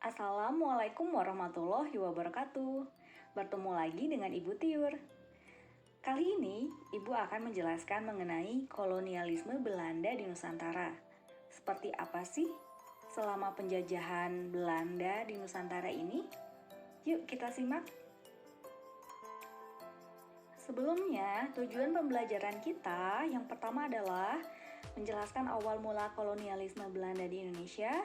Assalamualaikum warahmatullahi wabarakatuh. Bertemu lagi dengan Ibu Tiur. Kali ini, Ibu akan menjelaskan mengenai kolonialisme Belanda di Nusantara. Seperti apa sih selama penjajahan Belanda di Nusantara ini? Yuk kita simak. Sebelumnya, tujuan pembelajaran kita yang pertama adalah menjelaskan awal mula kolonialisme Belanda di Indonesia,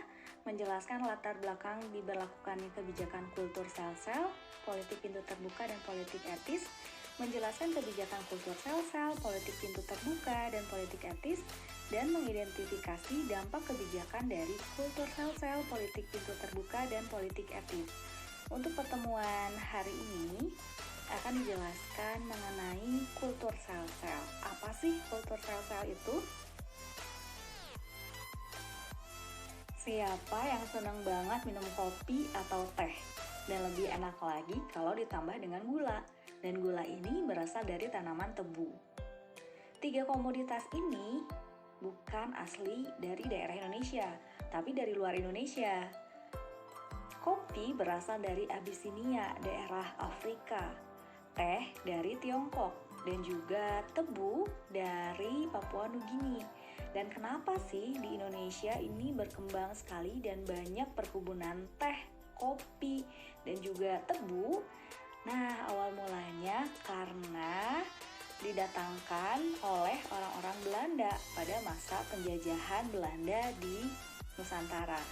menjelaskan latar belakang diberlakukannya kebijakan kultur sel-sel, politik pintu terbuka dan politik etis, menjelaskan kebijakan kultur sel-sel, politik pintu terbuka dan politik etis, dan mengidentifikasi dampak kebijakan dari kultur sel-sel, politik pintu terbuka dan politik etis. Untuk pertemuan hari ini akan dijelaskan mengenai kultur sel-sel. Apa sih kultur sel-sel itu? Siapa yang senang banget minum kopi atau teh? Dan lebih enak lagi kalau ditambah dengan gula. Dan gula ini berasal dari tanaman tebu. Tiga komoditas ini bukan asli dari daerah Indonesia, tapi dari luar Indonesia. Kopi berasal dari Abyssinia, daerah Afrika. Teh dari Tiongkok, dan juga tebu dari Papua Nugini. Dan kenapa sih di Indonesia ini berkembang sekali dan banyak perkebunan teh, kopi, dan juga tebu? Nah, awal mulanya karena didatangkan oleh orang-orang Belanda pada masa penjajahan Belanda di Nusantara.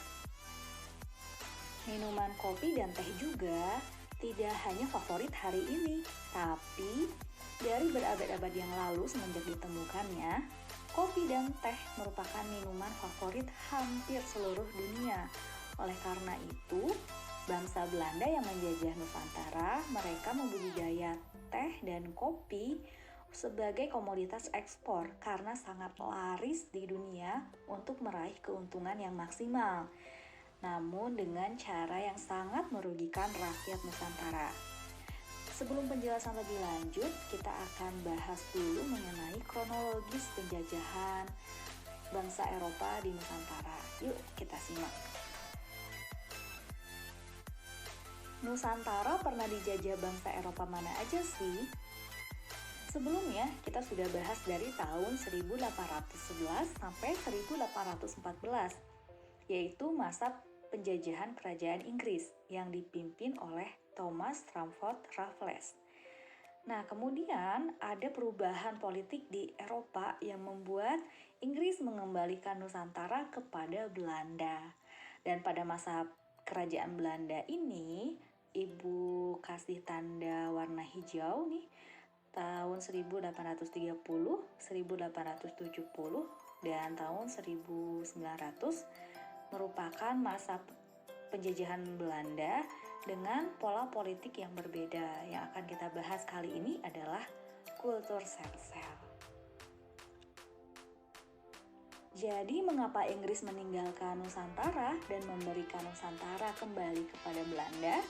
Minuman kopi dan teh juga tidak hanya favorit hari ini, tapi dari berabad-abad yang lalu semenjak ditemukannya, kopi dan teh merupakan minuman favorit hampir seluruh dunia. Oleh karena itu, bangsa Belanda yang menjajah Nusantara, mereka membudidaya teh dan kopi sebagai komoditas ekspor karena sangat laris di dunia untuk meraih keuntungan yang maksimal. Namun dengan cara yang sangat merugikan rakyat Nusantara. Sebelum penjelasan lebih lanjut, kita akan bahas dulu mengenai kronologis penjajahan bangsa Eropa di Nusantara. Yuk kita simak. Nusantara pernah dijajah bangsa Eropa mana aja sih? Sebelumnya, kita sudah bahas dari tahun 1811 sampai 1814, yaitu masa penjajahan kerajaan Inggris yang dipimpin oleh Thomas Stamford Raffles. Nah, kemudian ada perubahan politik di Eropa yang membuat Inggris mengembalikan Nusantara kepada Belanda. Dan pada masa kerajaan Belanda ini, Ibu kasih tanda warna hijau nih, tahun 1830, 1870, dan tahun 1900 merupakan masa penjajahan Belanda dengan pola politik yang berbeda. Yang akan kita bahas kali ini adalah kultur sel-sel. Jadi, mengapa Inggris meninggalkan Nusantara dan memberikan Nusantara kembali kepada Belanda?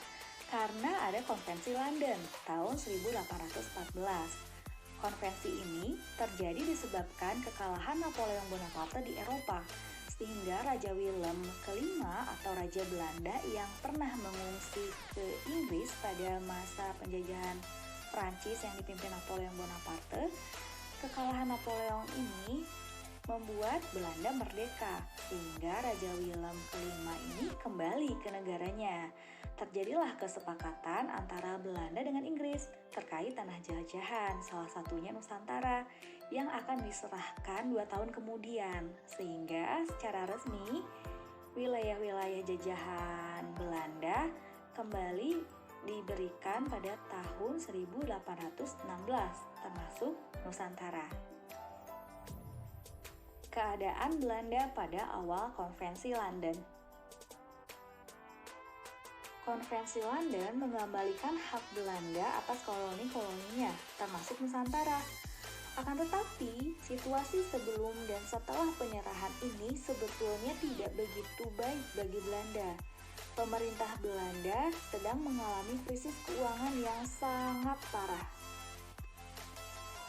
Karena ada Konvensi London tahun 1814. Konvensi ini terjadi disebabkan kekalahan Napoleon Bonaparte di Eropa, sehingga Raja Willem kelima atau Raja Belanda yang pernah mengungsi ke Inggris pada masa penjajahan Prancis yang dipimpin Napoleon Bonaparte. Kekalahan Napoleon ini membuat Belanda merdeka, sehingga Raja Willem kelima ini kembali ke negaranya. Terjadilah kesepakatan antara Belanda dengan Inggris terkait tanah jajahan, salah satunya Nusantara, yang akan diserahkan 2 tahun kemudian, sehingga secara resmi wilayah-wilayah jajahan Belanda kembali diberikan pada tahun 1816, termasuk Nusantara. Keadaan Belanda pada awal Konvensi London. Konvensi London mengembalikan hak Belanda atas koloni-koloninya, termasuk Nusantara. Akan tetapi, situasi sebelum dan setelah penyerahan ini sebetulnya tidak begitu baik bagi Belanda. Pemerintah Belanda sedang mengalami krisis keuangan yang sangat parah.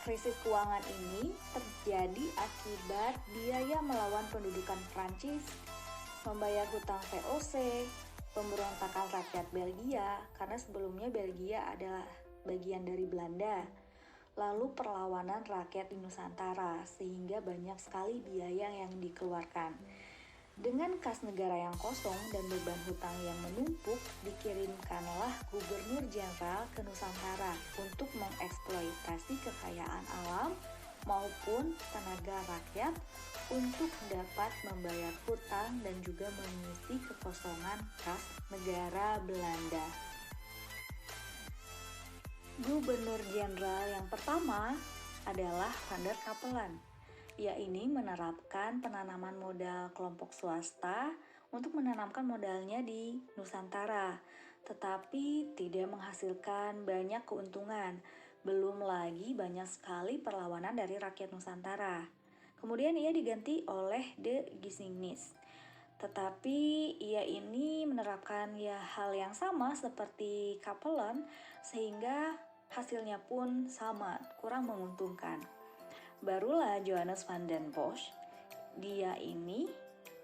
Krisis keuangan ini terjadi akibat biaya melawan pendudukan Prancis, membayar hutang VOC, pemberontakan rakyat Belgia, karena sebelumnya Belgia adalah bagian dari Belanda. Lalu perlawanan rakyat di Nusantara, sehingga banyak sekali biaya yang dikeluarkan. Dengan kas negara yang kosong dan beban hutang yang menumpuk, dikirimkanlah Gubernur Jenderal ke Nusantara untuk mengeksploitasi kekayaan alam maupun tenaga rakyat untuk dapat membayar hutang dan juga mengisi kekosongan kas negara Belanda. Gubernur Jenderal yang pertama adalah Van der Capellen. Ia ini menerapkan penanaman modal kelompok swasta untuk menanamkan modalnya di Nusantara, tetapi tidak menghasilkan banyak keuntungan. Belum lagi banyak sekali perlawanan dari rakyat Nusantara. Kemudian ia diganti oleh De Gisninus. Tetapi ia ini menerapkan hal yang sama seperti Capellen, sehingga hasilnya pun sama, kurang menguntungkan. Barulah Johannes van den Bosch, dia ini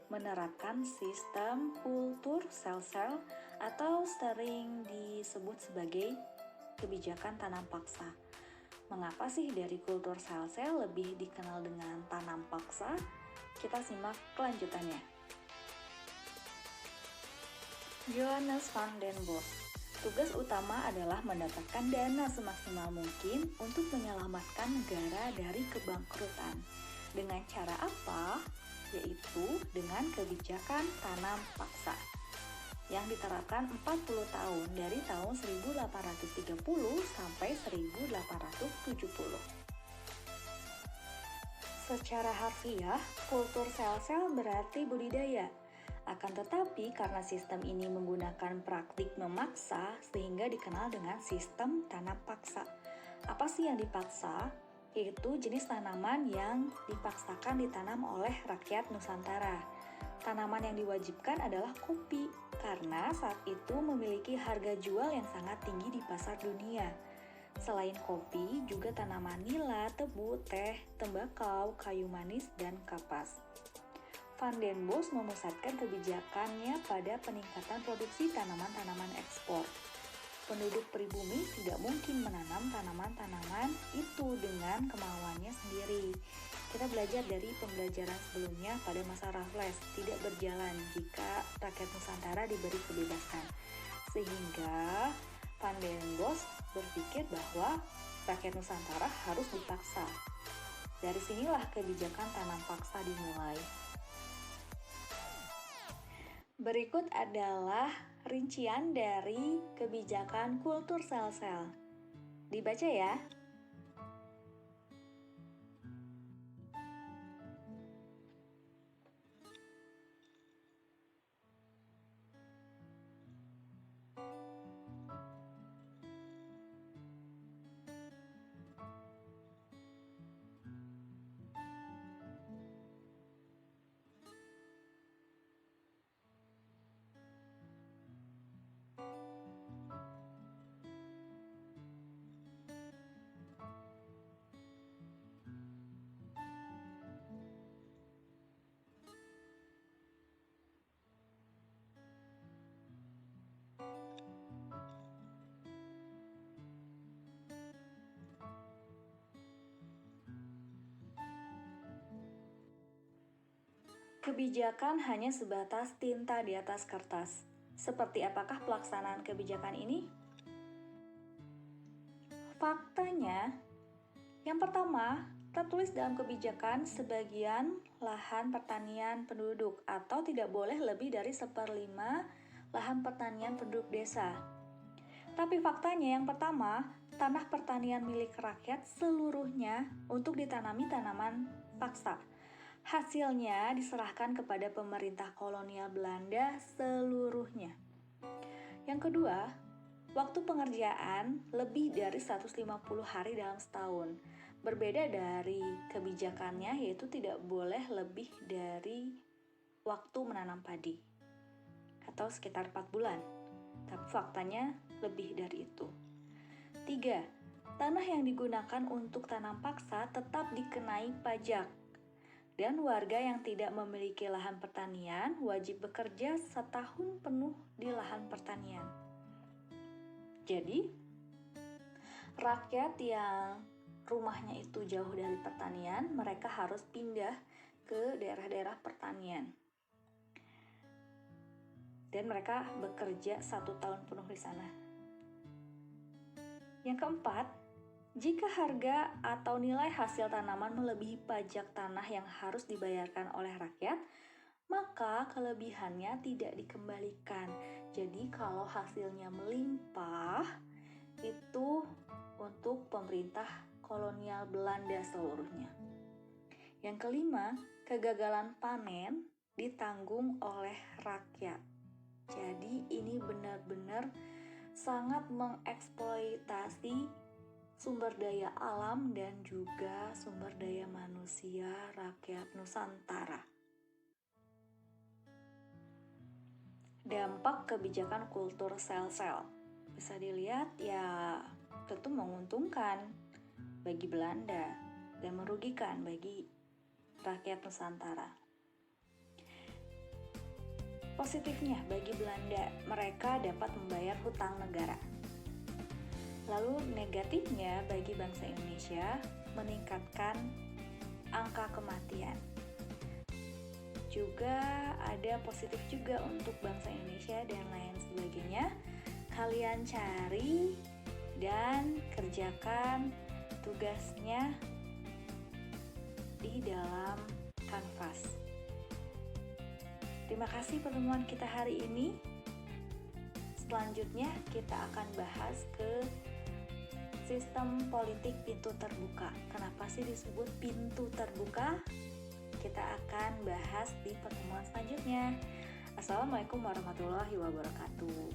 menerapkan sistem kulturstelsel atau sering disebut sebagai kebijakan tanam paksa. Mengapa sih dari kulturstelsel lebih dikenal dengan tanam paksa? Kita simak kelanjutannya. Johannes van den Bosch. Tugas utama adalah mendapatkan dana semaksimal mungkin untuk menyelamatkan negara dari kebangkrutan. Dengan cara apa? Yaitu dengan kebijakan tanam paksa yang diterapkan 40 tahun dari tahun 1830 sampai 1870. Secara harfiah, kulturstelsel berarti budidaya. Akan tetapi karena sistem ini menggunakan praktik memaksa sehingga dikenal dengan sistem tanam paksa. Apa sih yang dipaksa? Yaitu jenis tanaman yang dipaksakan ditanam oleh rakyat Nusantara. Tanaman yang diwajibkan adalah kopi, karena saat itu memiliki harga jual yang sangat tinggi di pasar dunia. Selain kopi, juga tanaman nila, tebu, teh, tembakau, kayu manis, dan kapas. Van den Bosch memusatkan kebijakannya pada peningkatan produksi tanaman-tanaman ekspor. Penduduk pribumi tidak mungkin menanam tanaman-tanaman itu dengan kemauannya sendiri. Kita belajar dari pembelajaran sebelumnya pada masa Raffles, tidak berjalan jika rakyat Nusantara diberi kebebasan. Sehingga Van den Bosch berpikir bahwa rakyat Nusantara harus dipaksa. Dari sinilah kebijakan tanam paksa dimulai. Berikut adalah rincian dari kebijakan kulturstelsel. Dibaca ya. Kebijakan hanya sebatas tinta di atas kertas. Seperti apakah pelaksanaan kebijakan ini? Faktanya, yang pertama, tertulis dalam kebijakan sebagian lahan pertanian penduduk atau tidak boleh lebih dari 1/5 lahan pertanian penduduk desa. Tapi faktanya yang pertama, tanah pertanian milik rakyat seluruhnya untuk ditanami tanaman paksa. Hasilnya diserahkan kepada pemerintah kolonial Belanda seluruhnya. Yang kedua, waktu pengerjaan lebih dari 150 hari dalam setahun. Berbeda dari kebijakannya, yaitu tidak boleh lebih dari waktu menanam padi atau sekitar 4 bulan. Tapi faktanya lebih dari itu. 3. Tanah yang digunakan untuk tanam paksa tetap dikenai pajak. Dan warga yang tidak memiliki lahan pertanian wajib bekerja setahun penuh di lahan pertanian. Jadi, rakyat yang rumahnya itu jauh dari pertanian, mereka harus pindah ke daerah-daerah pertanian. Dan mereka bekerja 1 tahun penuh di sana. Yang keempat, jika harga atau nilai hasil tanaman melebihi pajak tanah yang harus dibayarkan oleh rakyat, maka kelebihannya tidak dikembalikan. Jadi kalau hasilnya melimpah, itu untuk pemerintah kolonial Belanda seluruhnya. Yang kelima, kegagalan panen ditanggung oleh rakyat. Jadi ini benar-benar sangat mengeksploitasi sumber daya alam dan juga sumber daya manusia rakyat Nusantara. Dampak kebijakan kultur sel-sel bisa dilihat ya tentu menguntungkan bagi Belanda dan merugikan bagi rakyat Nusantara. Positifnya bagi Belanda, mereka dapat membayar hutang negara. Lalu negatifnya bagi bangsa Indonesia, meningkatkan angka kematian. Juga ada positif juga untuk bangsa Indonesia dan lain sebagainya. Kalian cari dan kerjakan tugasnya di dalam kanvas. Terima kasih pertemuan kita hari ini. Selanjutnya kita akan bahas ke sistem politik pintu terbuka. Kenapa sih disebut pintu terbuka? Kita akan bahas di pertemuan selanjutnya. Assalamualaikum warahmatullahi wabarakatuh.